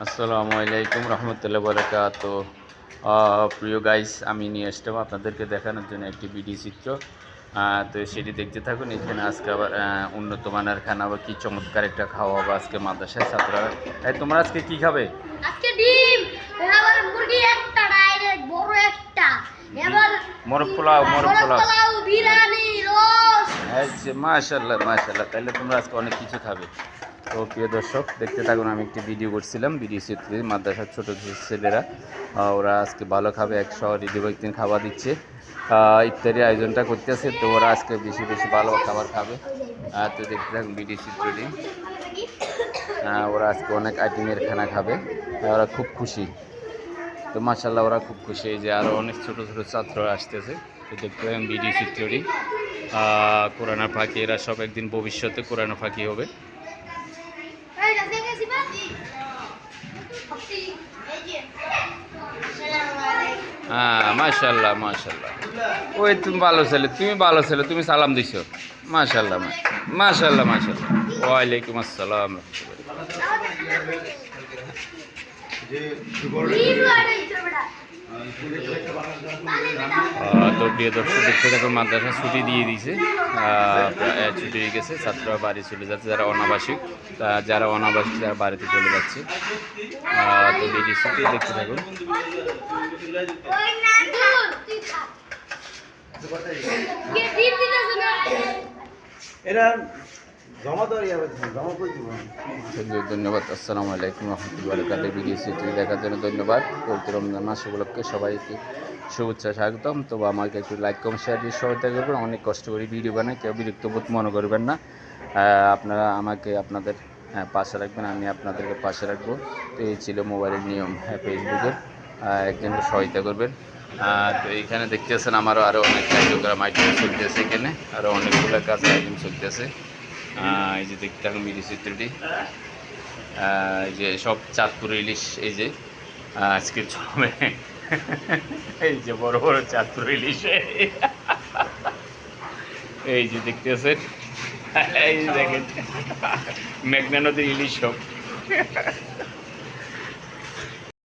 আসসালামু আলাইকুম রহমতুল্লাহ বরকাত। প্রিয় গাইস, আমি নিয়ে আসলাম আপনাদেরকে দেখানোর জন্য একটি ভিডিও চিত্র। তো সেটি দেখতে থাকুন। এখানে আজকে আবার উন্নত মানের খানা বা কী চমৎকার একটা খাওয়া হবে আজকে মাদ্রাসায় ছাত্ররা। তোমরা আজকে কি খাবে? আজকে ডিম, এবার মুরগি একটা, ডাইরেক্ট বড় একটা, এবার মোরগ পোলাও, মোরগ পোলাও, বিরিয়ানি, রোস্ট। মাশাআল্লাহ মাশাআল্লাহ, তাহলে তোমরা আজকে অনেক কিছু খাবে। তো প্রিয় দর্শক, দেখতে থাকুন। আমি একটি ভিডিও করছিলাম, ভিডিও চিত্রে মাদ্রাসার ছোটো ছেলেরা ওরা আজকে ভালো খাবে, 100 খাবার দিচ্ছে, ইফতারি আয়োজনটা করতেছে। তো ওরা আজকে বেশি বেশি ভালো খাবার খাবে। তো দেখতে থাকুন ভিডিও চিত্রটি। ওরা আজকে অনেক আইটেমের খানা খাবে, ওরা খুব খুশি। তো মাশাআল্লাহ, ওরা খুব খুশি যে আরও অনেক ছোটো ছোটো ছাত্ররা আসতেছে। তো দেখতে থাকুন ভিডিও চিত্রটি। কোরআন ফাঁকি, এরা সব একদিন ভবিষ্যতে কোরআন ফাঁকি হবে। মাশাআল্লাহ মাশাআল্লাহ, ওই তুমি ভালো ছেলে, তুমি সালাম দিছো। মাশাআল্লাহ মাশাআল্লাহ মাশাআল্লাহ। ওয়ালাইকুম আসসালাম। তো প্রিয় দর্শক, দেখতে থাকুন মাদ্রাসা ছুটি দিয়ে দিয়েছে, ছুটি হয়ে গেছে, ছাত্ররা বাড়ি চলে যাচ্ছে। যারা অনাবাসিক তারা বাড়িতে চলে যাচ্ছে। তো ভিডিও ছুটি দেখতে থাকুন। ধন্যবাদ। আসসালামু আলাইকুম রহমতুল্লাহ বরকাত। ভিডিও চিত্র দেখার জন্য ধন্যবাদ। পবিত্র রমজান মাস উপলক্ষে সবাইকে শুভেচ্ছা স্বাগতম। তো আমাকে একটু লাইক কমেন্ট শেয়ার দিয়ে সহায়তা করবেন। অনেক কষ্ট করে ভিডিও বানাই, কেউ বিরক্ত বোধ মনে করবেন না। আপনারা আমাকে আপনাদের পাশে রাখবেন, আমি আপনাদেরকে পাশে রাখবো। তো এই ছিল মোবাইলের নিয়ম। ফেসবুকের একজনকে সহায়তা করবেন। তো এইখানে দেখতেছেন আমারও আরও অনেক কার্যক্রম আইটেম চলতেছে। এখানে আরও অনেকগুলো কাজ আইটেম চলতেছে। এই যে দেখতে থাকুন ভিডিও চিত্রটি। এই যে সব চাঁদপুর ইলিশ, এই যে আজকে চলবে, এই যে বড় বড় চাঁদপুর ইলিশ, এই যে দেখতেছেন, এই যে দেখেন মেঘনা নদীর ইলিশ সব।